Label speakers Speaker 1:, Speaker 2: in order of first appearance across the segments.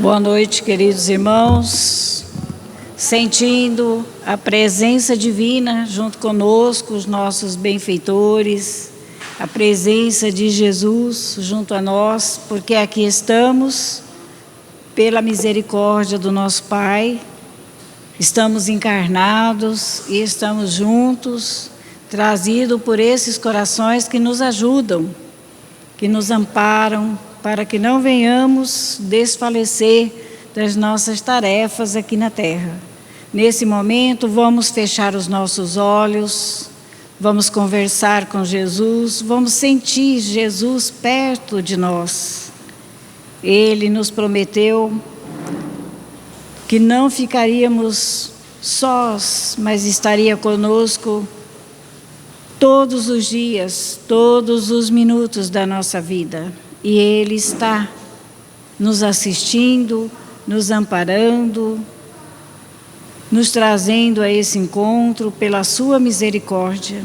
Speaker 1: Boa noite, queridos irmãos. Sentindo a presença divina junto conosco, os nossos benfeitores, a presença de Jesus junto a nós, porque aqui estamos, pela misericórdia do nosso Pai, estamos encarnados e estamos juntos, trazidos por esses corações que nos ajudam, que nos amparam, para que não venhamos desfalecer das nossas tarefas aqui na Terra. Nesse momento, vamos fechar os nossos olhos, vamos conversar com Jesus, vamos sentir Jesus perto de nós. Ele nos prometeu que não ficaríamos sós, mas estaria conosco todos os dias, todos os minutos da nossa vida. E Ele está nos assistindo, nos amparando, nos trazendo a esse encontro pela sua misericórdia.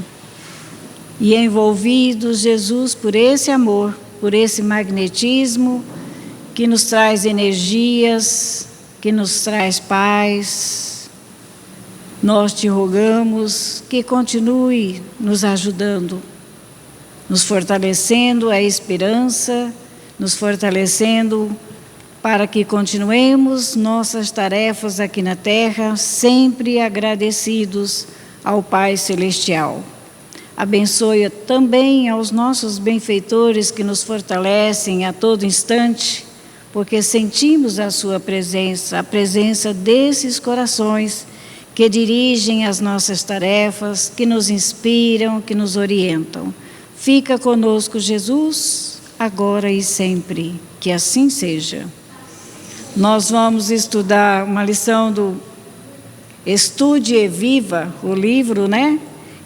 Speaker 1: E envolvidos, Jesus, por esse amor, por esse magnetismo que nos traz energias, que nos traz paz, nós te rogamos que continue nos ajudando, nos fortalecendo a esperança, nos fortalecendo para que continuemos nossas tarefas aqui na Terra, sempre agradecidos ao Pai Celestial. Abençoe também aos nossos benfeitores que nos fortalecem a todo instante, porque sentimos a sua presença, a presença desses corações que dirigem as nossas tarefas, que nos inspiram, que nos orientam. Fica conosco, Jesus, agora e sempre, que assim seja. Nós vamos estudar uma lição do Estude e Viva, o livro, né?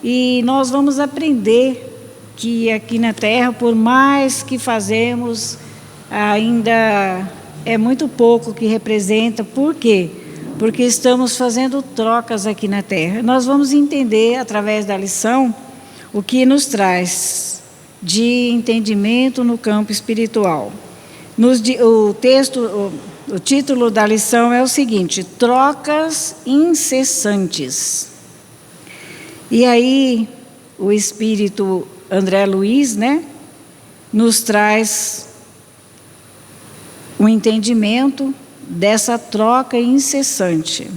Speaker 1: E nós vamos aprender que aqui na Terra, por mais que fazemos, ainda é muito pouco que representa. Por quê? Porque estamos fazendo trocas aqui na Terra. Nós vamos entender, através da lição, o que nos traz de entendimento no campo espiritual. O título da lição é o seguinte: Trocas incessantes. E aí, o Espírito André Luiz, né, nos traz o entendimento dessa troca incessante.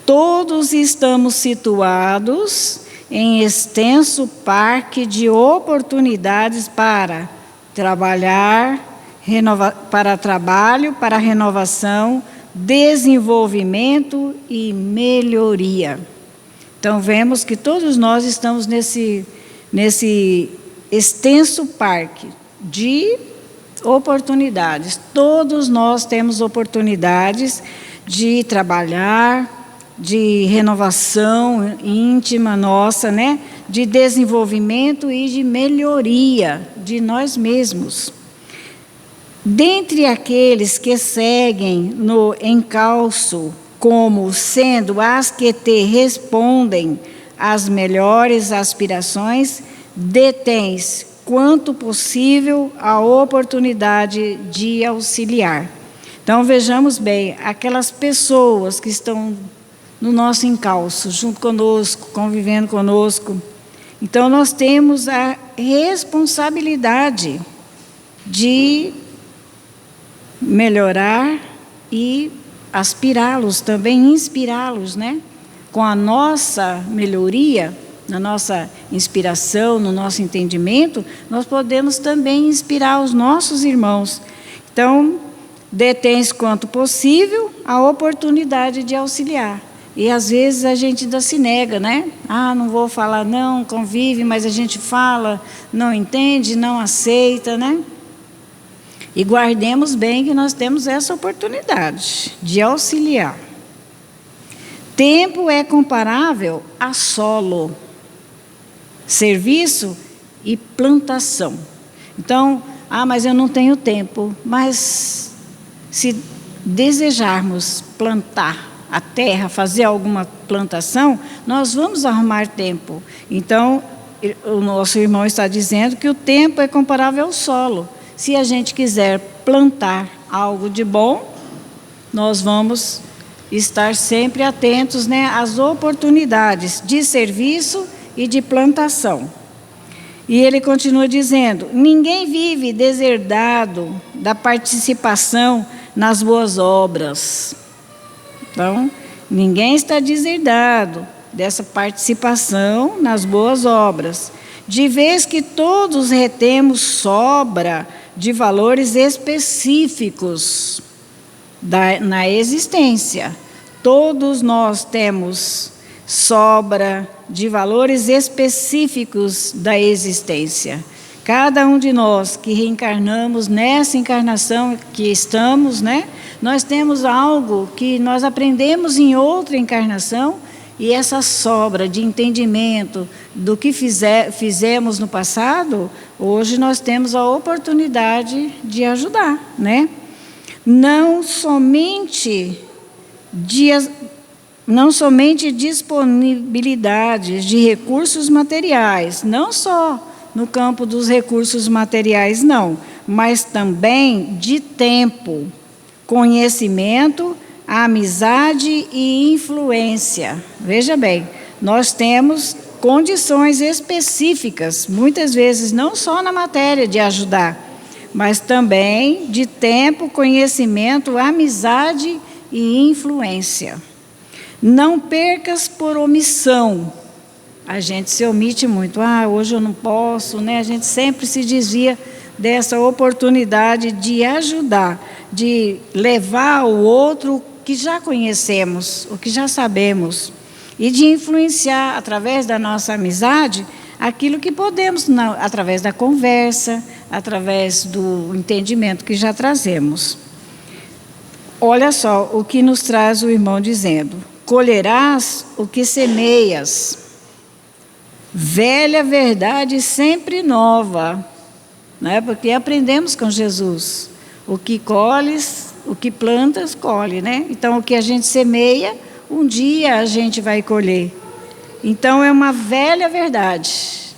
Speaker 1: Todos estamos situados em extenso parque de oportunidades para trabalho, para renovação, desenvolvimento e melhoria. Então, vemos que todos nós estamos nesse extenso parque de oportunidades. Todos nós temos oportunidades de trabalhar, de renovação íntima nossa, né? De desenvolvimento e de melhoria de nós mesmos. Dentre aqueles que seguem no encalço como sendo as que te respondem às melhores aspirações, detens, quanto possível, a oportunidade de auxiliar. Então, vejamos bem, aquelas pessoas que estão no nosso encalço, junto conosco, convivendo conosco. Então, nós temos a responsabilidade de melhorar e aspirá-los, também inspirá-los, né? Com a nossa melhoria, na nossa inspiração, no nosso entendimento, nós podemos também inspirar os nossos irmãos. Então, detens quanto possível a oportunidade de auxiliar. E às vezes a gente ainda se nega, né? Não vou falar não, convive, mas a gente fala, não entende, não aceita, né? E guardemos bem que nós temos essa oportunidade de auxiliar. Tempo é comparável a solo, serviço e plantação. Então, mas eu não tenho tempo. Mas se desejarmos plantar a terra, fazer alguma plantação, nós vamos arrumar tempo. Então, o nosso irmão está dizendo que o tempo é comparável ao solo. Se a gente quiser plantar, algo de bom, nós vamos estar sempre atentos, né, às oportunidades de serviço e de plantação. E ele continua dizendo: ninguém vive deserdado da participação nas boas obras. Então, ninguém está deserdado dessa participação nas boas obras, de vez que todos retemos sobra de valores específicos na existência. Todos nós temos sobra de valores específicos da existência. Cada um de nós que reencarnamos nessa encarnação que estamos, né? Nós temos algo que nós aprendemos em outra encarnação, e essa sobra de entendimento do que fizemos no passado, hoje nós temos a oportunidade de ajudar, né? Não somente disponibilidades de recursos materiais, não só no campo dos recursos materiais, não, mas também de tempo, conhecimento, amizade e influência. Veja bem, nós temos condições específicas, muitas vezes não só na matéria de ajudar, mas também de tempo, conhecimento, amizade e influência. Não percas por omissão. A gente se omite muito. Hoje eu não posso, né? A gente sempre se desvia dessa oportunidade de ajudar, de levar o outro que já conhecemos, o que já sabemos, e de influenciar através da nossa amizade aquilo que podemos, através da conversa, através do entendimento que já trazemos. Olha só o que nos traz o irmão dizendo: colherás o que semeias, velha verdade sempre nova, né? Porque aprendemos com Jesus, o que colhes, o que plantas, colhe, né? Então, o que a gente semeia, um dia a gente vai colher. Então, é uma velha verdade,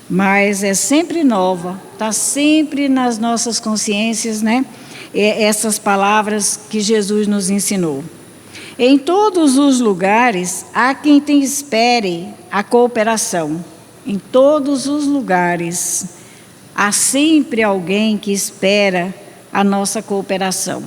Speaker 1: mas é sempre nova, está sempre nas nossas consciências, né? Essas palavras que Jesus nos ensinou. Em todos os lugares, há quem espere a cooperação. Em todos os lugares, há sempre alguém que espera a nossa cooperação.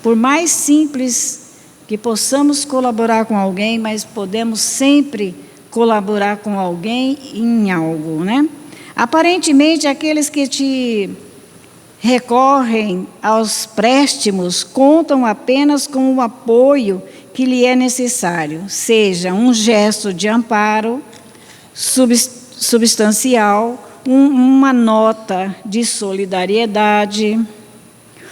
Speaker 1: Por mais simples que possamos colaborar com alguém, mas podemos sempre colaborar com alguém em algo, né? Aparentemente, aqueles que te recorrem aos préstimos contam apenas com o apoio que lhe é necessário, seja um gesto de amparo substancial, uma nota de solidariedade,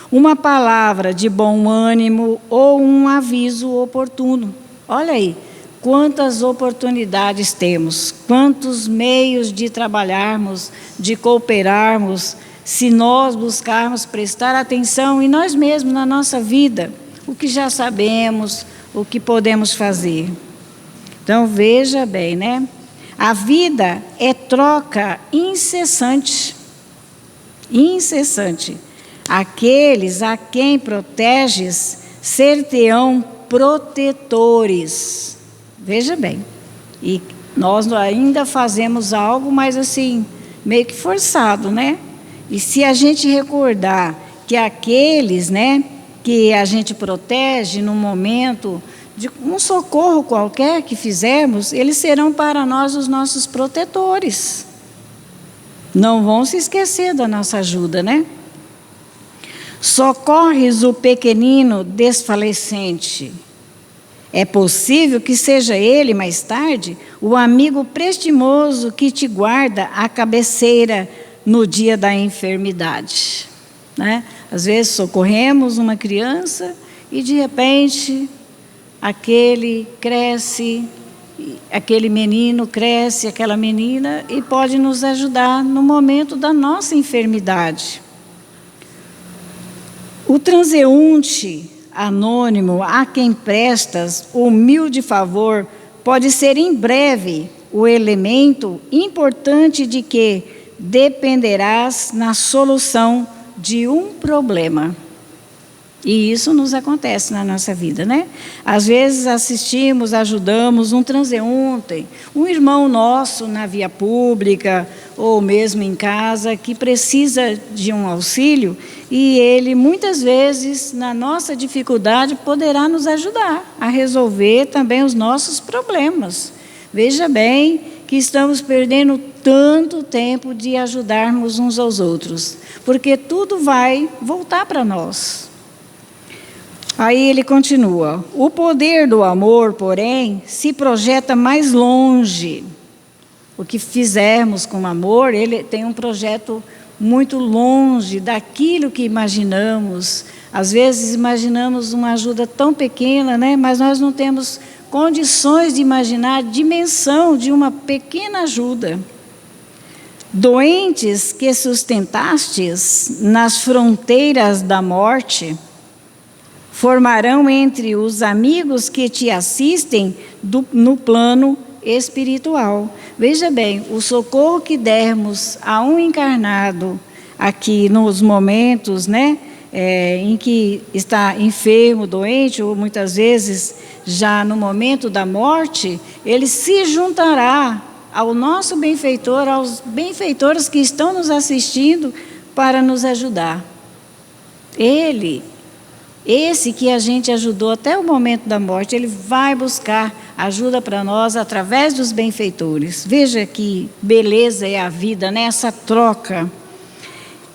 Speaker 1: uma palavra de bom ânimo ou um aviso oportuno. Olha aí, quantas oportunidades temos, quantos meios de trabalharmos, de cooperarmos, se nós buscarmos prestar atenção em nós mesmos, na nossa vida, o que já sabemos, o que podemos fazer. Então, veja bem, né? A vida é troca incessante. Incessante. Aqueles a quem proteges ser-te-ão protetores. Veja bem. E nós ainda fazemos algo, mas assim, meio que forçado, né? E se a gente recordar que aqueles, né, que a gente protege no momento de um socorro qualquer que fizermos, eles serão para nós os nossos protetores. Não vão se esquecer da nossa ajuda, né? Socorres o pequenino desfalecente. É possível que seja ele, mais tarde, o amigo prestimoso que te guarda à cabeceira no dia da enfermidade, né? Às vezes socorremos uma criança e de repente aquele cresce, aquele menino cresce, aquela menina, e pode nos ajudar no momento da nossa enfermidade. O transeunte anônimo a quem prestas humilde favor pode ser em breve o elemento importante de que dependerás na solução de um problema. E isso nos acontece na nossa vida, né? Às vezes assistimos, ajudamos um transeunte, um irmão nosso na via pública ou mesmo em casa que precisa de um auxílio e ele muitas vezes, na nossa dificuldade, poderá nos ajudar a resolver também os nossos problemas. Veja bem que estamos perdendo tanto tempo de ajudarmos uns aos outros, porque tudo vai voltar para nós. Aí ele continua: o poder do amor, porém, se projeta mais longe. O que fizermos com amor, ele tem um projeto muito longe daquilo que imaginamos. Às vezes imaginamos uma ajuda tão pequena, né? Mas nós não temos condições de imaginar a dimensão de uma pequena ajuda. Doentes que sustentastes nas fronteiras da morte, formarão entre os amigos que te assistem no plano espiritual. Veja bem, o socorro que dermos a um encarnado aqui nos momentos, né, em que está enfermo, doente, ou muitas vezes já no momento da morte, ele se juntará ao nosso benfeitor, aos benfeitores que estão nos assistindo para nos ajudar. Esse que a gente ajudou até o momento da morte, ele vai buscar ajuda para nós através dos benfeitores. Veja que beleza é a vida, né? Essa troca.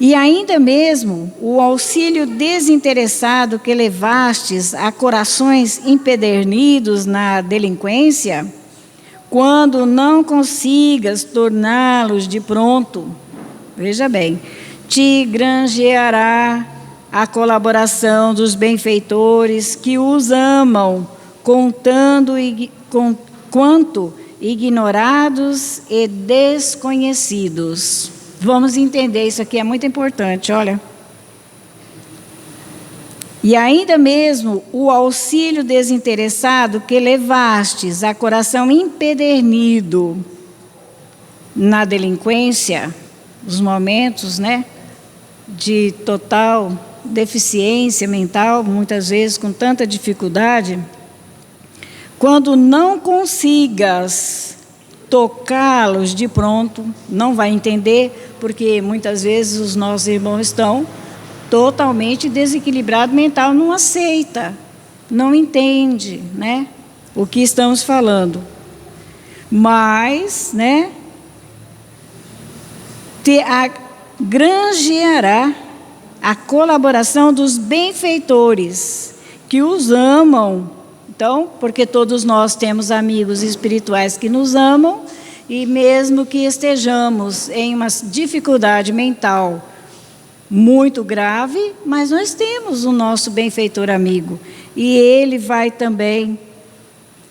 Speaker 1: E ainda mesmo o auxílio desinteressado que levastes a corações empedernidos na delinquência, quando não consigas torná-los de pronto, veja bem, te granjeará a colaboração dos benfeitores que os amam, quanto ignorados e desconhecidos. Vamos entender, isso aqui é muito importante, olha. E ainda mesmo o auxílio desinteressado que levastes a coração empedernido na delinquência, os momentos, né, de total deficiência mental, muitas vezes com tanta dificuldade, quando não consigas tocá-los de pronto, não vai entender, porque muitas vezes os nossos irmãos estão totalmente desequilibrados mental, não aceita, não entende, né, o que estamos falando. Mas, né, granjeará a colaboração dos benfeitores que os amam. Então, porque todos nós temos amigos espirituais que nos amam, e mesmo que estejamos em uma dificuldade mental muito grave, mas nós temos o nosso benfeitor amigo, e ele vai também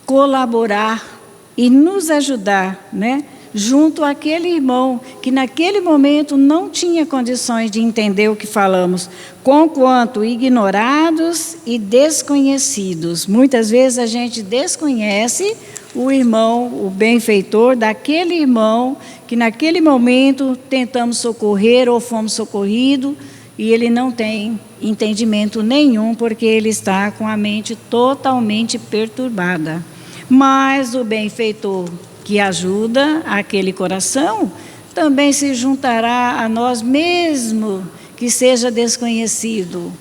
Speaker 1: colaborar e nos ajudar, né, junto àquele irmão que naquele momento não tinha condições de entender o que falamos, conquanto ignorados e desconhecidos. Muitas vezes a gente desconhece o irmão, o benfeitor daquele irmão que naquele momento tentamos socorrer ou fomos socorridos, e ele não tem entendimento nenhum porque ele está com a mente totalmente perturbada. Mas o benfeitor que ajuda aquele coração, também se juntará a nós, mesmo que seja desconhecido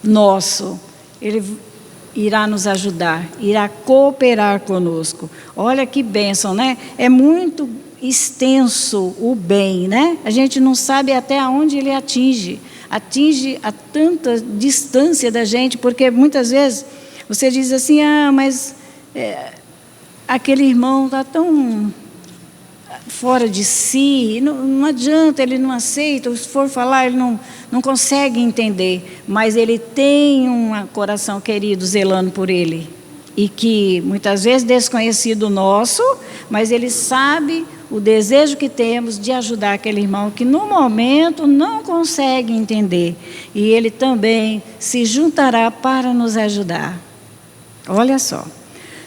Speaker 1: nosso. Ele irá nos ajudar, irá cooperar conosco. Olha que bênção, né? É muito extenso o bem, né? A gente não sabe até onde ele atinge a tanta distância da gente, porque muitas vezes você diz assim, mas aquele irmão está tão fora de si, não adianta, ele não aceita, se for falar, ele não consegue entender, mas ele tem um coração querido zelando por ele, e que muitas vezes desconhecido nosso, mas ele sabe o desejo que temos de ajudar aquele irmão que no momento não consegue entender, e ele também se juntará para nos ajudar. Olha só.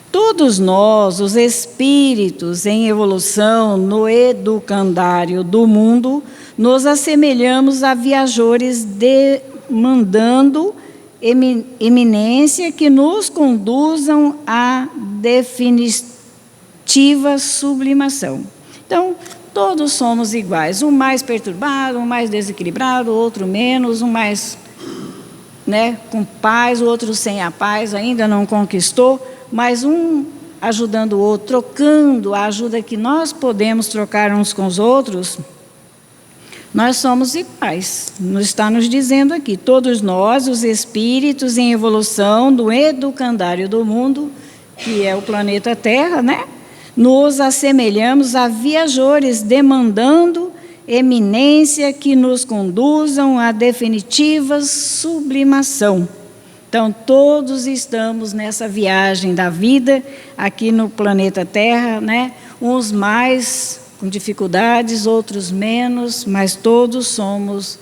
Speaker 1: Todos nós, os espíritos em evolução no educandário do mundo, nos assemelhamos a viajores demandando eminência que nos conduzam à definitiva sublimação. Então, todos somos iguais, um mais perturbado, um mais desequilibrado, outro menos, um mais, com paz, o outro sem a paz, ainda não conquistou, mas um ajudando o outro, trocando a ajuda que nós podemos trocar uns com os outros. Nós somos iguais, está nos dizendo aqui, todos nós, os espíritos em evolução do educandário do mundo, que é o planeta Terra, nos assemelhamos a viajores demandando eminência que nos conduzam à definitiva sublimação. Então, todos estamos nessa viagem da vida aqui no planeta Terra, uns mais com dificuldades, outros menos, mas todos somos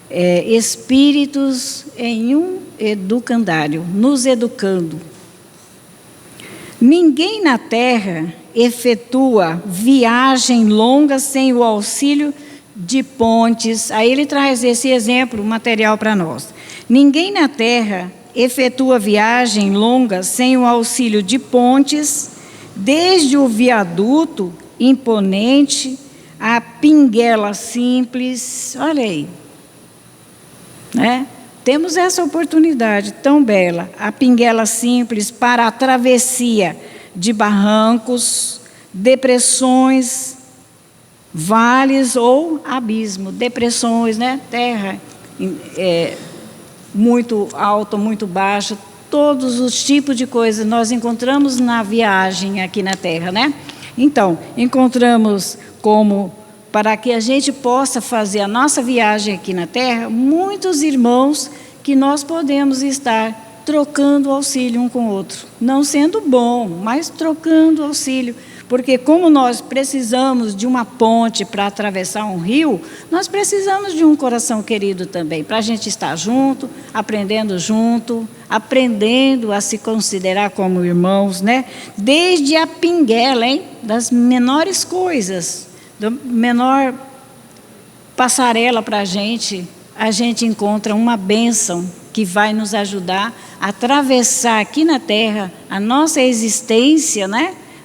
Speaker 1: espíritos em um educandário, nos educando. Ninguém na Terra efetua viagem longa sem o auxílio de pontes. Aí ele traz esse exemplo material para nós. Ninguém na Terra efetua viagem longa sem o auxílio de pontes, desde o viaduto imponente à pinguela simples. Olha aí, temos essa oportunidade tão bela, a pinguela simples para a travessia de barrancos, depressões, vales ou abismo. Depressões, terra muito alta, muito baixa, todos os tipos de coisas nós encontramos na viagem aqui na Terra, Então, encontramos para que a gente possa fazer a nossa viagem aqui na Terra, muitos irmãos que nós podemos estar trocando auxílio um com o outro. Não sendo bom, mas trocando auxílio. Porque como nós precisamos de uma ponte para atravessar um rio, nós precisamos de um coração querido também, para a gente estar junto, aprendendo a se considerar como irmãos, Desde a pinguela, das menores coisas, da menor passarela para a gente encontra uma bênção que vai nos ajudar a atravessar aqui na Terra a nossa existência,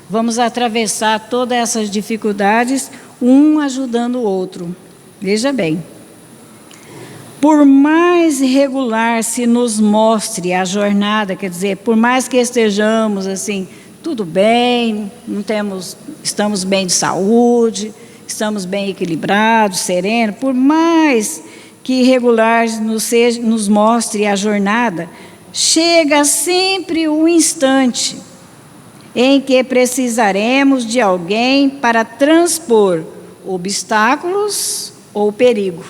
Speaker 1: Vamos atravessar todas essas dificuldades, um ajudando o outro. Veja bem. Por mais regular se nos mostre a jornada, quer dizer, por mais que estejamos assim, tudo bem, estamos bem de saúde, estamos bem equilibrados, serenos, por mais que irregular nos mostre a jornada, chega sempre o instante em que precisaremos de alguém para transpor obstáculos ou perigo,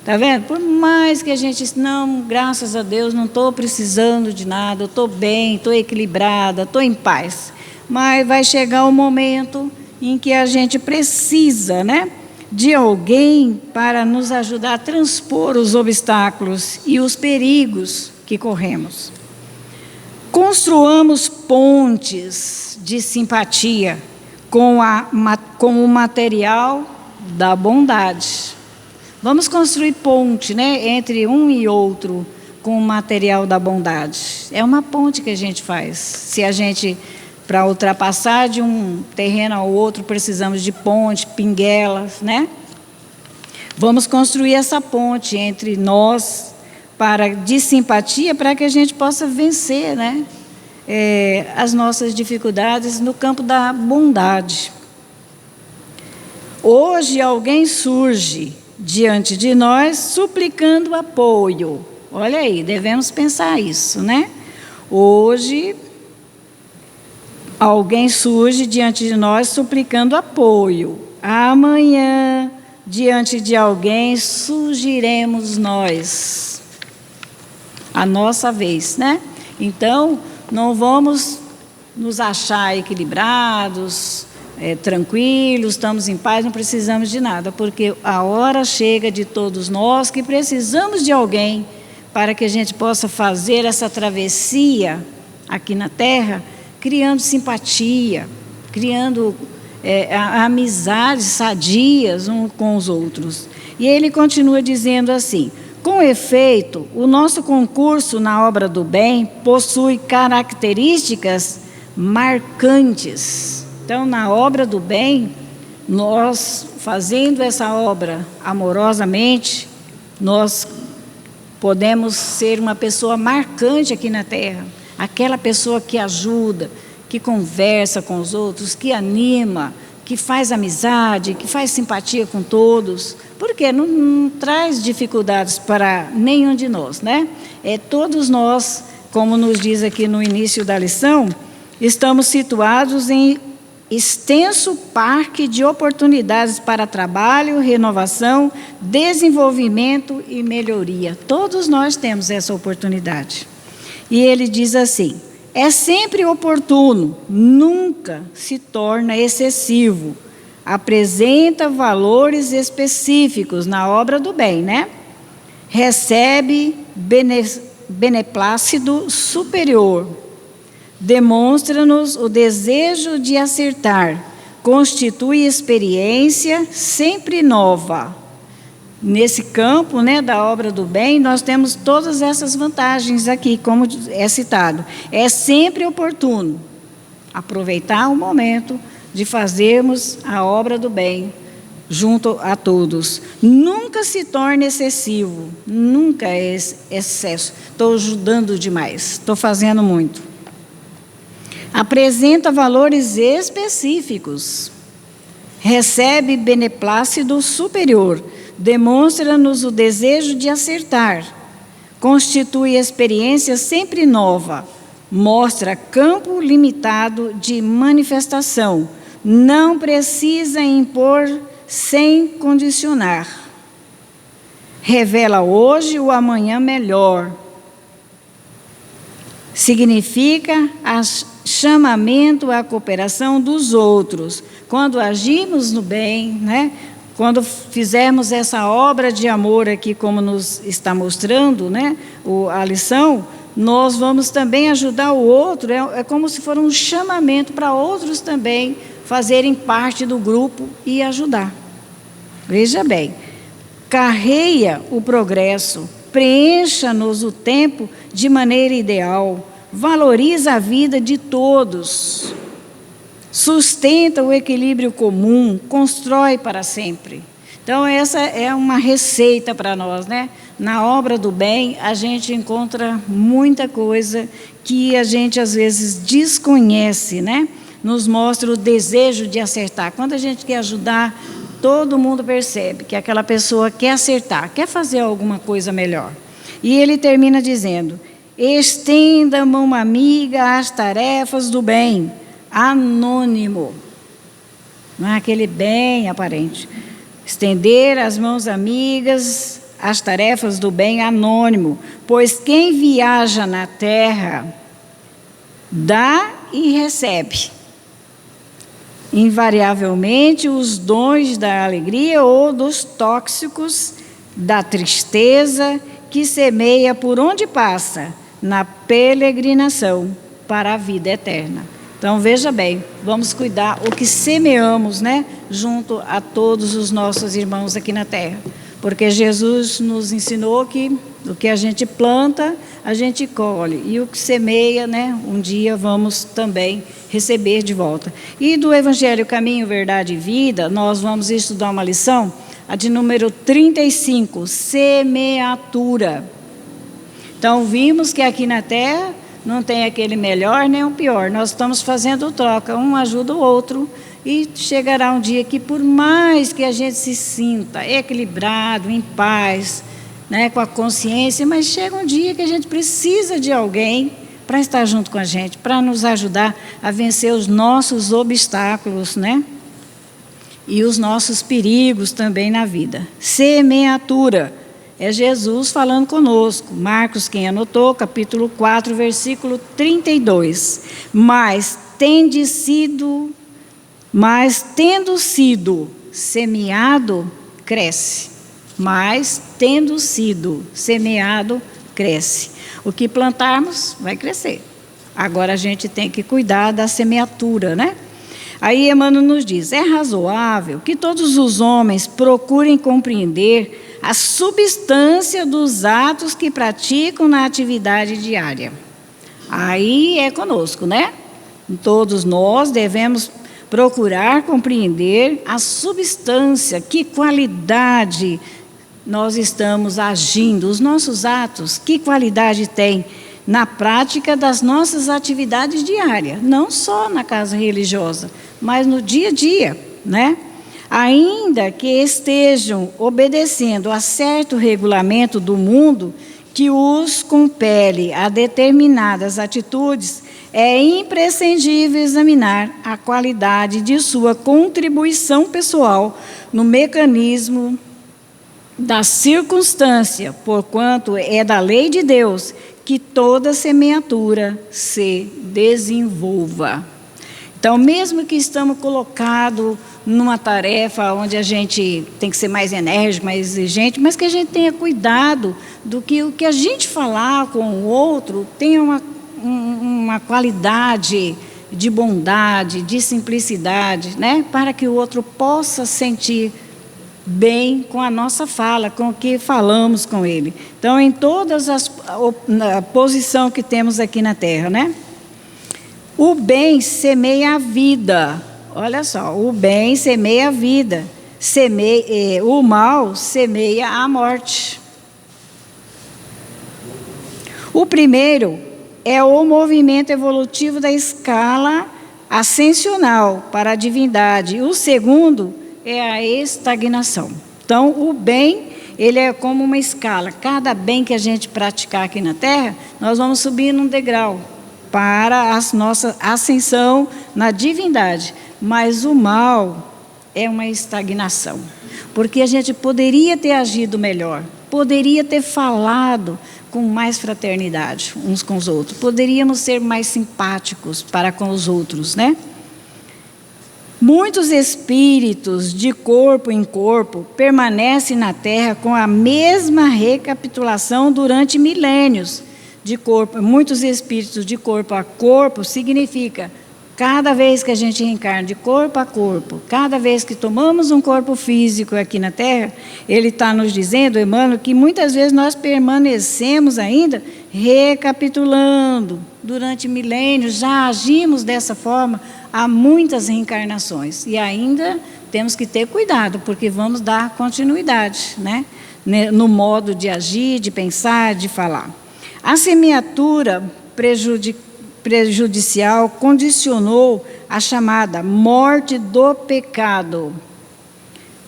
Speaker 1: Tá vendo? Por mais que a gente, não, graças a Deus, não estou precisando de nada, eu estou bem, estou equilibrada, estou em paz. Mas vai chegar um momento em que a gente precisa, de alguém para nos ajudar a transpor os obstáculos e os perigos que corremos. Construamos pontes de simpatia com o material da bondade. Vamos construir ponte, entre um e outro com o material da bondade. É uma ponte que a gente faz. Se a gente, para ultrapassar de um terreno ao outro, precisamos de ponte, pinguelas, Vamos construir essa ponte entre nós de simpatia, para que a gente possa vencer, as nossas dificuldades no campo da bondade. Hoje alguém surge diante de nós suplicando apoio. Olha aí, devemos pensar isso, Hoje alguém surge diante de nós suplicando apoio. Amanhã, diante de alguém, surgiremos nós. A nossa vez, Então, não vamos nos achar equilibrados, tranquilos, estamos em paz, não precisamos de nada, porque a hora chega de todos nós que precisamos de alguém para que a gente possa fazer essa travessia aqui na Terra, criando simpatia, criando amizades sadias uns com os outros. E ele continua dizendo assim: Com efeito, o nosso concurso na obra do bem possui características marcantes. Então, na obra do bem, nós fazendo essa obra amorosamente, nós podemos ser uma pessoa marcante aqui na Terra. Aquela pessoa que ajuda, que conversa com os outros, que anima, que faz amizade, que faz simpatia com todos, porque não traz dificuldades para nenhum de nós, né? Todos nós, como nos diz aqui no início da lição, estamos situados em extenso parque de oportunidades para trabalho, renovação, desenvolvimento e melhoria. Todos nós temos essa oportunidade. E ele diz assim: é sempre oportuno, nunca se torna excessivo. Apresenta valores específicos na obra do bem, né? Recebe beneplácito superior. Demonstra-nos o desejo de acertar. Constitui experiência sempre nova. Nesse campo, né, da obra do bem, nós temos todas essas vantagens aqui, como é citado. É sempre oportuno aproveitar o momento de fazermos a obra do bem junto a todos. Nunca se torne excessivo, nunca é excesso. Estou ajudando demais, estou fazendo muito. Apresenta valores específicos. Recebe beneplácito superior. Demonstra-nos o desejo de acertar. Constitui experiência sempre nova. Mostra campo limitado de manifestação. Não precisa impor sem condicionar. Revela hoje o amanhã melhor. Significa chamamento à cooperação dos outros. Quando agimos no bem, né? Quando fizermos essa obra de amor aqui, como nos está mostrando, né, a lição, nós vamos também ajudar o outro. É como se for um chamamento para outros também fazerem parte do grupo e ajudar. Veja bem, carreia o progresso, preencha-nos o tempo de maneira ideal, valoriza a vida de todos, sustenta o equilíbrio comum, constrói para sempre. Então, essa é uma receita para nós, né? Na obra do bem, a gente encontra muita coisa que a gente, às vezes, desconhece, né? Nos mostra o desejo de acertar. Quando a gente quer ajudar, todo mundo percebe que aquela pessoa quer acertar, quer fazer alguma coisa melhor. E ele termina dizendo: estenda a mão amiga às tarefas do bem, anônimo, não é aquele bem aparente. Estender as mãos amigas às tarefas do bem anônimo, pois quem viaja na terra dá e recebe, invariavelmente, os dons da alegria ou dos tóxicos da tristeza que semeia por onde passa, na peregrinação para a vida eterna. Então, veja bem, vamos cuidar o que semeamos, né, junto a todos os nossos irmãos aqui na terra. Porque Jesus nos ensinou que o que a gente planta, a gente colhe. E o que semeia, né, um dia vamos também receber de volta. E do Evangelho Caminho, Verdade e Vida, nós vamos estudar uma lição, a de número 35, semeatura. Então, vimos que aqui na terra não tem aquele melhor nem o pior. Nós estamos fazendo troca, um ajuda o outro. E chegará um dia que, por mais que a gente se sinta equilibrado, em paz, né, com a consciência, mas chega um dia que a gente precisa de alguém para estar junto com a gente, para nos ajudar a vencer os nossos obstáculos, né? E os nossos perigos também na vida. Semeatura. É Jesus falando conosco. Marcos, quem anotou, capítulo 4, versículo 32. Mas tendo sido semeado, cresce. Mas tendo sido semeado, cresce. O que plantarmos vai crescer. Agora a gente tem que cuidar da semeatura, né? Aí Emmanuel nos diz: é razoável que todos os homens procurem compreender a substância dos atos que praticam na atividade diária. Aí é conosco, né? Todos nós devemos procurar compreender a substância, que qualidade nós estamos agindo, os nossos atos, que qualidade tem na prática das nossas atividades diárias, não só na casa religiosa, mas no dia a dia, né? Ainda que estejam obedecendo a certo regulamento do mundo que os compele a determinadas atitudes, é imprescindível examinar a qualidade de sua contribuição pessoal no mecanismo da circunstância, porquanto é da lei de Deus que toda semeadura se desenvolva. Então, mesmo que estamos colocados numa tarefa onde a gente tem que ser mais enérgico, mais exigente, mas que a gente tenha cuidado do que o que a gente falar com o outro tenha uma qualidade de bondade, de simplicidade, né? Para que o outro possa sentir bem com a nossa fala, com o que falamos com ele. Então, em todas as posição que temos aqui na Terra, né? O bem semeia a vida. Olha só, o bem semeia a vida. O mal semeia a morte. O primeiro é o movimento evolutivo da escala ascensional para a divindade. O segundo é a estagnação. Então, o bem, ele é como uma escala. Cada bem que a gente praticar aqui na Terra, nós vamos subir num degrau para a nossa ascensão na divindade. Mas o mal é uma estagnação. Porque a gente poderia ter agido melhor, poderia ter falado com mais fraternidade uns com os outros, poderíamos ser mais simpáticos para com os outros, né? Muitos espíritos de corpo em corpo permanecem na Terra com a mesma recapitulação durante milênios. De corpo, muitos espíritos de corpo a corpo significa cada vez que a gente reencarna de corpo a corpo, cada vez que tomamos um corpo físico aqui na Terra, ele está nos dizendo, Emmanuel, que muitas vezes nós permanecemos ainda recapitulando durante milênios, já agimos dessa forma há muitas reencarnações e ainda temos que ter cuidado, porque vamos dar continuidade, né? No modo de agir, de pensar, de falar. A semeadura prejudicial condicionou a chamada morte do pecado.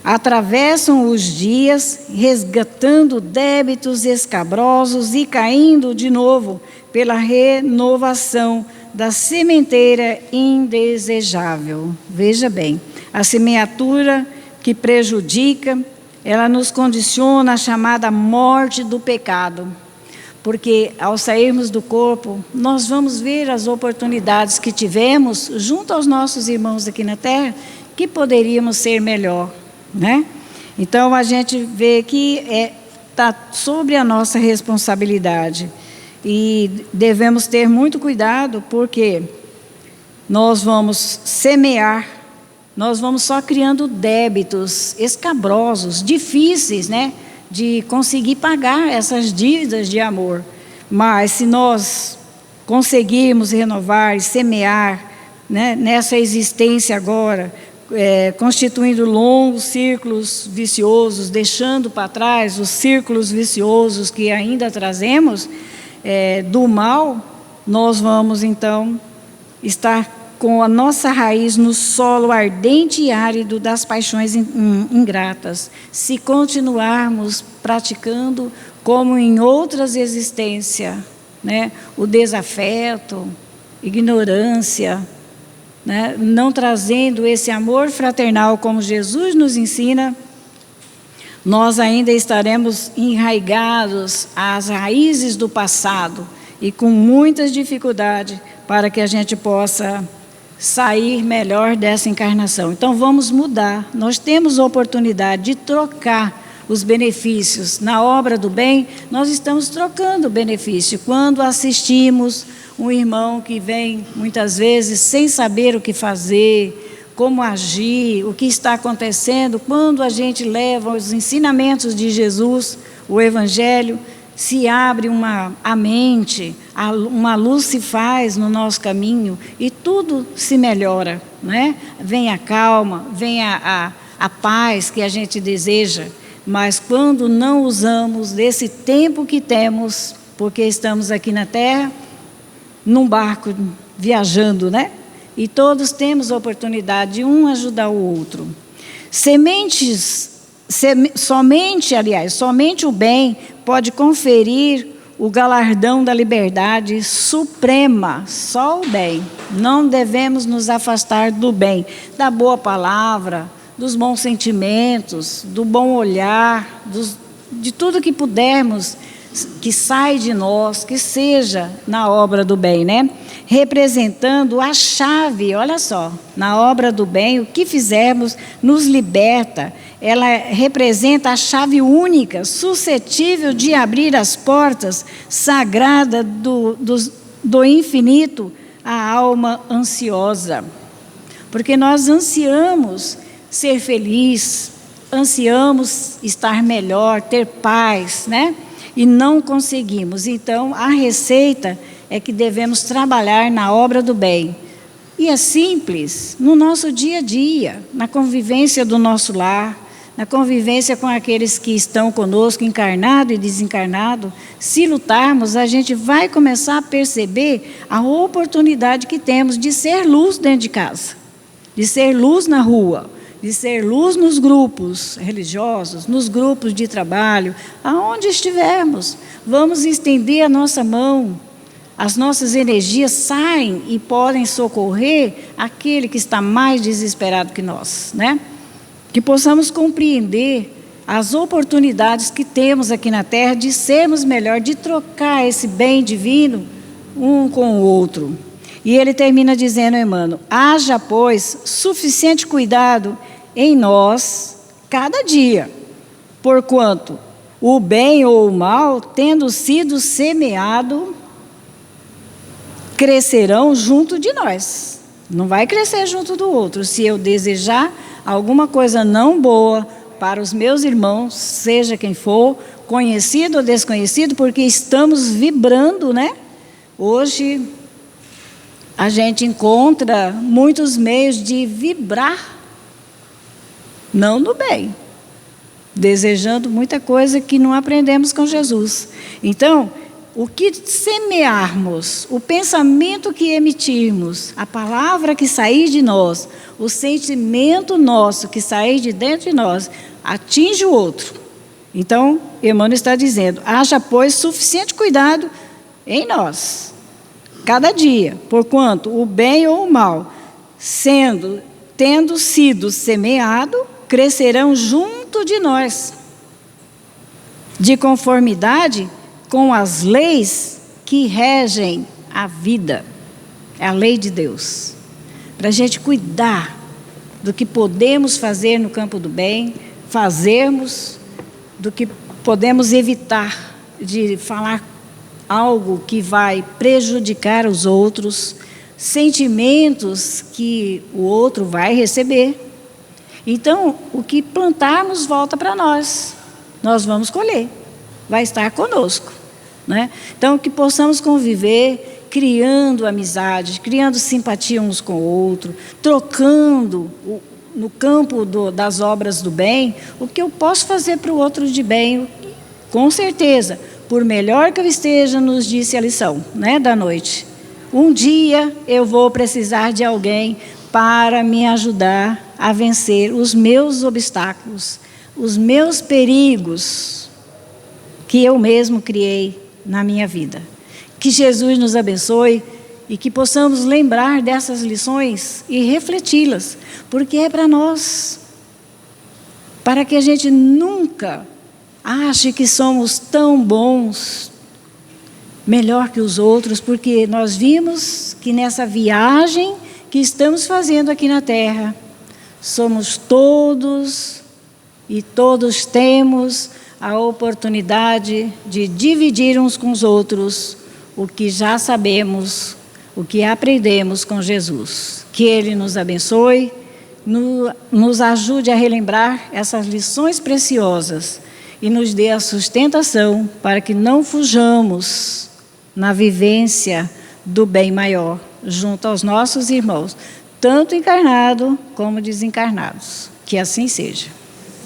Speaker 1: Atravessam os dias, resgatando débitos escabrosos e caindo de novo pela renovação da sementeira indesejável. Veja bem, a semeadura que prejudica, ela nos condiciona a chamada morte do pecado. Porque ao sairmos do corpo, nós vamos ver as oportunidades que tivemos junto aos nossos irmãos aqui na Terra, que poderíamos ser melhor, né? Então a gente vê que está sobre a nossa responsabilidade e devemos ter muito cuidado, porque nós vamos semear, nós vamos só criando débitos escabrosos, difíceis, né? De conseguir pagar essas dívidas de amor. Mas se nós conseguirmos renovar e semear, né, nessa existência agora, constituindo longos círculos viciosos, deixando para trás os círculos viciosos que ainda trazemos do mal, nós vamos então estar com a nossa raiz no solo ardente e árido das paixões ingratas, se continuarmos praticando como em outras existências, né, o desafeto, ignorância, né, não trazendo esse amor fraternal como Jesus nos ensina, nós ainda estaremos enraigados às raízes do passado e com muitas dificuldades para que a gente possa sair melhor dessa encarnação. Então vamos mudar, nós temos a oportunidade de trocar os benefícios. Na obra do bem, nós estamos trocando o benefício. Quando assistimos um irmão que vem muitas vezes sem saber o que fazer, como agir, o que está acontecendo quando a gente leva os ensinamentos de Jesus, o Evangelho, se abre a mente, uma luz se faz no nosso caminho e tudo se melhora, né? Vem a calma, vem a paz que a gente deseja, mas quando não usamos desse tempo que temos, porque estamos aqui na Terra, num barco viajando, né? E todos temos a oportunidade de um ajudar o outro. Somente o bem pode conferir o galardão da liberdade suprema, só o bem. Não devemos nos afastar do bem, da boa palavra, dos bons sentimentos, do bom olhar, de tudo que pudermos, que sai de nós, que seja na obra do bem, né? Representando a chave, olha só, na obra do bem, o que fizermos nos liberta. Ela representa a chave única, suscetível de abrir as portas sagradas do infinito à alma ansiosa. Porque nós ansiamos ser feliz, ansiamos estar melhor, ter paz, né? E não conseguimos. Então, a receita é que devemos trabalhar na obra do bem. E é simples, no nosso dia a dia, na convivência do nosso lar, na convivência com aqueles que estão conosco, encarnado e desencarnado. Se lutarmos, a gente vai começar a perceber a oportunidade que temos de ser luz dentro de casa, de ser luz na rua, de ser luz nos grupos religiosos, nos grupos de trabalho, aonde estivermos. Vamos estender a nossa mão, as nossas energias saem e podem socorrer aquele que está mais desesperado que nós, né? Que possamos compreender as oportunidades que temos aqui na Terra de sermos melhor, de trocar esse bem divino um com o outro. E ele termina dizendo, Emmanuel, haja, pois, suficiente cuidado em nós cada dia, porquanto o bem ou o mal, tendo sido semeado, crescerão junto de nós. Não vai crescer junto do outro. Se eu desejar alguma coisa não boa para os meus irmãos, seja quem for, conhecido ou desconhecido, porque estamos vibrando, né? Hoje a gente encontra muitos meios de vibrar não no bem, desejando muita coisa que não aprendemos com Jesus. Então, o que semearmos, o pensamento que emitirmos, a palavra que sair de nós, o sentimento nosso que sair de dentro de nós, atinge o outro. Então, Emmanuel está dizendo, haja, pois, suficiente cuidado em nós, cada dia, porquanto o bem ou o mal, tendo sido semeado, crescerão junto de nós, de conformidade com as leis que regem a vida, é a lei de Deus. Para a gente cuidar do que podemos fazer no campo do bem, fazermos, do que podemos evitar de falar algo que vai prejudicar os outros, sentimentos que o outro vai receber. Então, o que plantarmos volta para nós, nós vamos colher, vai estar conosco, né? Então, que possamos conviver, criando amizade, criando simpatia uns com o outro, trocando no campo das obras do bem, o que eu posso fazer para o outro de bem, com certeza, por melhor que eu esteja, nos disse a lição, né, da noite. Um dia eu vou precisar de alguém para me ajudar a vencer os meus obstáculos, os meus perigos que eu mesmo criei na minha vida. Que Jesus nos abençoe e que possamos lembrar dessas lições e refleti-las, porque é para nós, para que a gente nunca ache que somos tão bons, melhor que os outros, porque nós vimos que nessa viagem que estamos fazendo aqui na Terra, somos todos e todos temos a oportunidade de dividir uns com os outros o que já sabemos, o que aprendemos com Jesus. Que Ele nos abençoe, nos ajude a relembrar essas lições preciosas e nos dê a sustentação para que não fujamos na vivência do bem maior, junto aos nossos irmãos, tanto encarnados como desencarnados. Que assim seja.